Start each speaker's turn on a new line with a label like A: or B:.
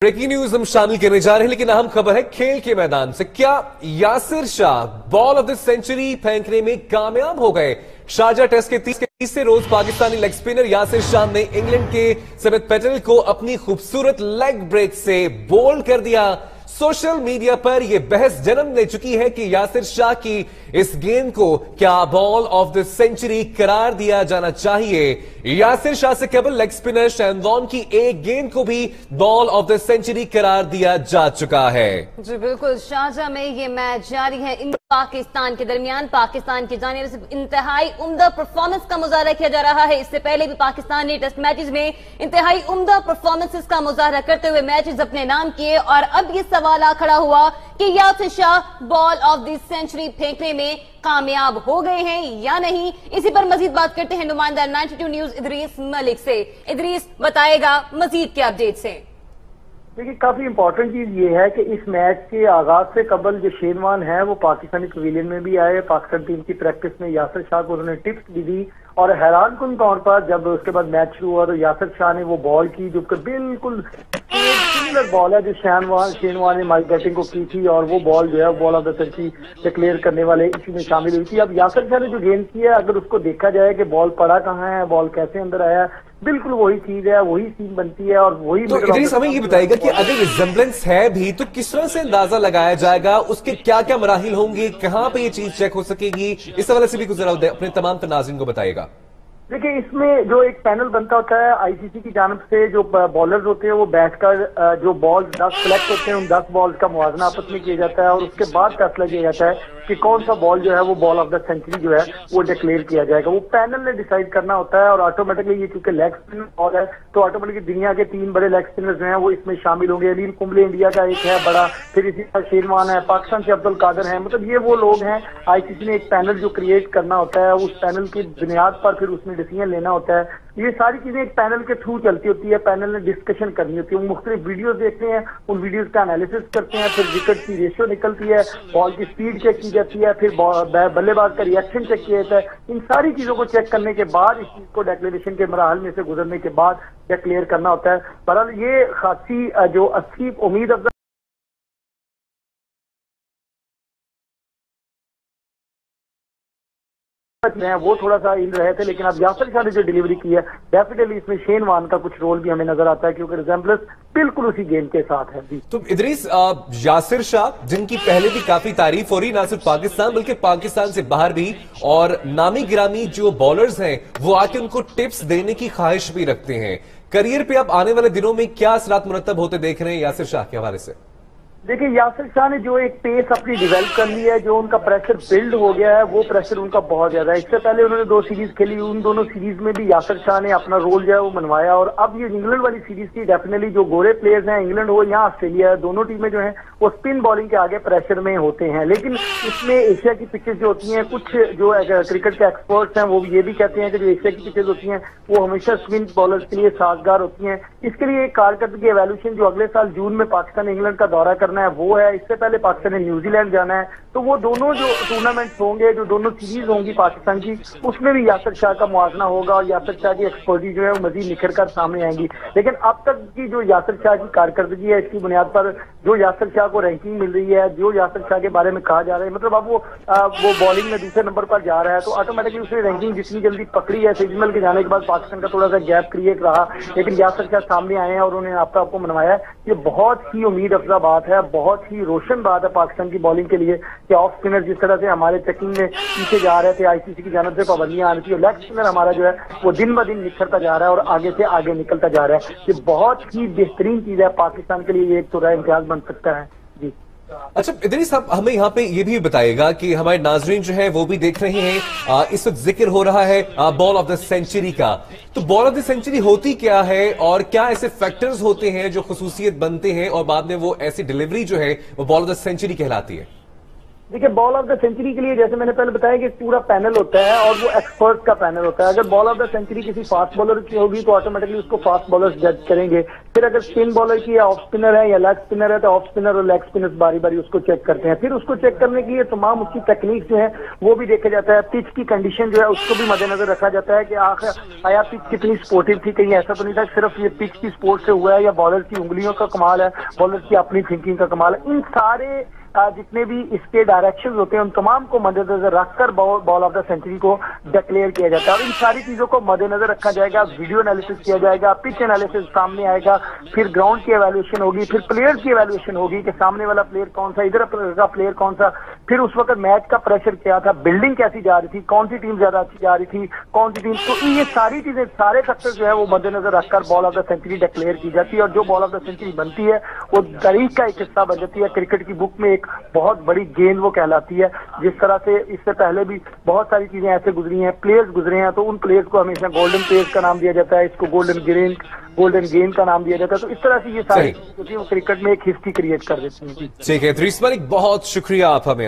A: Breaking news हम शामिल करने जा रहे हैं, लेकिन अहम खबर है खेल के मैदान से। क्या Yasir Shah ball of the century फेंकने में कामयाब हो गए? शारजा टेस्ट के 30 रोज पाकिस्तानी लेग स्पिनर यासिर शाह ने इंग्लैंड के समित पैटेल को अपनी खूबसूरत लेग ब्रेक से बोल्ड कर दिया। सोशल मीडिया पर यह बहस जन्म ले चुकी है कि यासिर शाह की इस गेंद को क्या बॉल ऑफ द सेंचुरी करार दिया जाना चाहिए। यासिर शाह से केवल लेग स्पिनर शैन वॉर्न की एक गेंद को भी बॉल ऑफ द सेंचुरी करार दिया जा चुका है। जी
B: बिल्कुल, शारजा में ये मैच जारी है पाकिस्तान के दरमियान। पाकिस्तान की जानिब से इंतहाई उम्दा परफॉर्मेंस का मुजाहरा किया जा रहा है। इससे पहले भी पाकिस्तान ने टेस्ट मैचेस में इंतहाई उम्दा परफॉर्मेंसेस का मुजाहरा करते हुए मैचेस अपने नाम किए, और अब ये सवाल आ खड़ा हुआ कि Yasir Shah ball of the century फेंकने में कामयाब हो गए हैं या नहीं। इसी पर मजीद बात करते हैं नुमाइंदा 92 न्यूज इदरीस मलिक से। इदरीस बताएगा मजीद के अपडेट्स हैं।
C: देखिए, काफी इंपॉर्टेंट चीज ये है कि इस मैच के आगाज से कबल जो शेन वॉर्न है वो पाकिस्तानी पवेलियन में भी आए। पाकिस्तान टीम की प्रैक्टिस में यासिर शाह को उन्होंने टिप्स भी दी, और हैरान कुन तौर पर जब उसके बाद मैच शुरू हुआ तो यासिर शाह ने वो बॉल की जो बिल्कुल सिमिलर बॉल है जो शेन वॉर्न ने माइक बैटिंग को की थी, और वो बॉल जो है ball of the century declare करने वाले इसी में शामिल हुई थी। अब यासिर शाह ने जो गेंद की है, अगर उसको देखा जाए कि बॉल पड़ा कहाँ है, बॉल कैसे अंदर आया, बिल्कुल वही चीज है, वही सीन बनती है। और वही
A: तो इदरीस हमें ये बताएगा कि अगर रिजेम्बलेंस है भी तो किस तरह से अंदाजा लगाया जाएगा, उसके क्या क्या मराहिल होंगे, कहां पे ये चीज चेक हो सकेगी, इस हवाले से भी कुछ जरा अपने तमाम नाज़रीन को बताइएगा।
C: देखिए, इसमें जो एक पैनल बनता होता है आईसीसी की जानब से, जो बॉलर्स होते हैं वो बैठकर जो बॉल 10 सेलेक्ट होते हैं उन 10 बॉल्स का मुआवजा आपस में किया जाता है, और उसके बाद फैसला किया जाता है कि कौन सा बॉल जो है वो बॉल ऑफ द सेंचुरी जो है वो डिक्लेयर किया जाएगा। वो पैनल ने डिसाइड करना होता है, और ऑटोमेटिकली ये चूंकि लेग स्पिनर बॉल है तो ऑटोमेटिकली दुनिया के 3 बड़े लेग स्पिनर्स जो हैं वो इसमें शामिल होंगे। अलील कुंबले इंडिया का एक है बड़ा, फिर इसी तरह शेन वॉर्न है, पाकिस्तान से अब्दुल कादिर है। मतलब ये वो लोग हैं, आईसीसी ने एक पैनल जो क्रिएट करना होता है, उस पैनल की बुनियाद पर फिर उसमें डिसीजन लेना होता है। ये सारी चीजें एक पैनल के थ्रू चलती होती है, पैनल ने डिस्कशन करनी होती है, वो मुख्तलिफ वीडियोस देखते हैं, उन वीडियोस का एनालिसिस करते हैं, फिर विकेट की रेशियो निकलती है, बॉल की स्पीड चेक की जाती है, फिर बल्लेबाज का रिएक्शन चेक किया जाता है। इन सारी चीजों को चेक करने के बाद इस चीज को डिक्लेरेशन के मराहल में से गुजरने के बाद डिक्लेयर करना होता है। बहरहाल ये खासी जो 80 उम्मीद अफजा वो थोड़ा सा इन रहे थे, लेकिन अब यासिर शाह ने जो डिलीवरी की है डेफिनेटली इसमें शेन वॉर्न का कुछ रोल भी हमें नजर आता है, क्योंकि रिजेम्बलेंस बिल्कुल उसी गेम के साथ है।
A: तो इदरीस, यासिर शाह जिनकी पहले भी काफी तारीफ हो रही, ना सिर्फ पाकिस्तान बल्कि पाकिस्तान से बाहर भी, और नामी गिरामी जो बॉलर्स हैं वो आके उनको टिप्स देने की ख्वाहिश भी रखते हैं। करियर पे आप आने वाले दिनों में क्या असरात मुरतब होते देख रहे हैं यासिर शाह के हवाले से?
C: देखिए, यासिर शाह ने जो एक पेस अपनी डेवलप कर ली है, जो उनका प्रेशर बिल्ड हो गया है, वो प्रेशर उनका बहुत ज्यादा है। इससे पहले उन्होंने 2 सीरीज खेली, उन दोनों सीरीज में भी यासिर शाह ने अपना रोल जो है वो मनवाया, और अब ये इंग्लैंड वाली सीरीज की डेफिनेटली जो गोरे प्लेयर्स हैं, इंग्लैंड हो या ऑस्ट्रेलिया, दोनों टीमें जो हैं वो स्पिन बॉलिंग के आगे प्रेशर में होते हैं। लेकिन इसमें एशिया की पिचेस जो होती हैं, कुछ जो क्रिकेट के एक्सपर्ट्स हैं वो ये भी कहते हैं कि जो एशिया की पिचेस होती हैं वो हमेशा स्पिन बॉलर्स के लिए साजगार होती हैं। इसके लिए एक कारकर्दगी एवैल्यूएशन जो अगले साल जून में पाकिस्तान इंग्लैंड का दौरा करना है वो है। इससे पहले पाकिस्तान ने न्यूजीलैंड जाना है, तो वो दोनों जो टूर्नामेंट्स होंगे, जो दोनों सीरीज होंगी पाकिस्तान की, उसमें भी यासिर शाह का मुआवजा होगा, और यासिर शाह की एक्सपर्टीज जो है वो मजीद निखर कर सामने आएंगी। लेकिन अब तक की जो यासिर शाह की कारकर्दगी है, इसकी बुनियाद पर जो यासिर शाह को रैंकिंग मिल रही है, जो यासिर शाह के बारे में कहा जा रहा है, मतलब अब वो बॉलिंग में दूसरे नंबर पर जा रहा है, तो ऑटोमेटिकली उसने रैंकिंग जितनी जल्दी पकड़ी है, सिग्नल के जाने के बाद पाकिस्तान का थोड़ा सा गैप क्रिएट रहा, लेकिन यासिर शाह सामने आए हैं और उन्होंने आपको मनवाया। ये बहुत ही उम्मीद अफजा बात है, बहुत ही रोशन बात है पाकिस्तान की बॉलिंग के लिए कि ऑफ स्पिनर जिस तरह से हमारे चेकिंग में पीछे जा रहे थे, आईसीसी की जानब से पाबंदियां आ रही थी, और लेग स्पिनर हमारा जो है वो दिन ब दिन निखरता जा रहा है और आगे से आगे निकलता जा रहा है। ये बहुत ही बेहतरीन चीज है पाकिस्तान के लिए, ये एक तो इम्तियाज बन सकता है। जी
A: अच्छा इदरीस साहब, हमें यहाँ पे ये भी बताएगा कि हमारे नाजरीन जो है वो भी देख रहे हैं, इस वक्त जिक्र हो रहा है बॉल ऑफ द सेंचुरी का, तो बॉल ऑफ द सेंचुरी होती क्या है, और क्या ऐसे फैक्टर्स होते हैं जो खुसूसियत बनते हैं और बाद में वो ऐसी डिलीवरी जो है वो बॉल ऑफ द सेंचुरी कहलाती है?
C: देखिए, बॉल ऑफ द सेंचुरी के लिए जैसे मैंने पहले बताया कि पूरा पैनल होता है और वो एक्सपर्ट का पैनल होता है। अगर बॉल ऑफ द सेंचुरी किसी फास्ट बॉलर की होगी तो ऑटोमेटिकली उसको फास्ट बॉलर्स जज करेंगे। फिर अगर स्पिन बॉलर की या ऑफ स्पिनर है या लेग स्पिनर है तो ऑफ स्पिनर और लेग स्पिनर्स बारी बारी उसको चेक करते हैं। फिर उसको चेक करने के लिए तमाम उसकी टेक्निक जो है वो भी देखा जाता है। पिच की कंडीशन जो है उसको भी मद्देनजर रखा जाता है कि आखिर आया पिच कितनी स्पोर्टिव थी, कहीं ऐसा तो नहीं था सिर्फ ये पिच की स्पोर्ट से हुआ है या बॉलर की उंगलियों का कमाल है, बॉलर की अपनी थिंकिंग का कमाल है। इन सारे जितने भी इसके डायरेक्शंस होते हैं उन तमाम को मद्देनजर रखकर बॉल ऑफ द सेंचुरी को डिक्लेयर किया जाता है और इन सारी चीजों को मद्देनजर रखा जाएगा। वीडियो एनालिसिस किया जाएगा, पिच एनालिसिस सामने आएगा, फिर ग्राउंड की एवेल्युएशन होगी, फिर प्लेयर्स की एवेल्युएशन होगी कि सामने वाला प्लेयर कौन सा, इधर का प्लेयर कौन सा, फिर उस वक्त मैच का प्रेशर क्या था, बिल्डिंग कैसी जा रही थी, कौन सी टीम ज्यादा अच्छी जा रही थी, कौन सी टीम। तो ये सारी चीजें, सारे फैक्टर जो है वो मद्देनजर रखकर ball of the century declare की जाती है और जो बॉल ऑफ द सेंचुरी बनती है वो तारीख का एक हिस्सा बन जाती है। क्रिकेट की बुक में एक बहुत बड़ी गेंद वो कहलाती है। जिस तरह से इससे पहले भी बहुत सारी चीजें ऐसे गुजरी हैं, प्लेयर्स गुजरे हैं, तो उन प्लेयर्स को हमेशा गोल्डन प्लेयर्स का नाम दिया जाता है, इसको गोल्डन गेंद का नाम दिया जाता है। तो इस तरह से ये सारी चीजें क्रिकेट में एक हिस्ट्री क्रिएट कर देती हैं।
A: ठीक है, 3 बहुत शुक्रिया आप हमें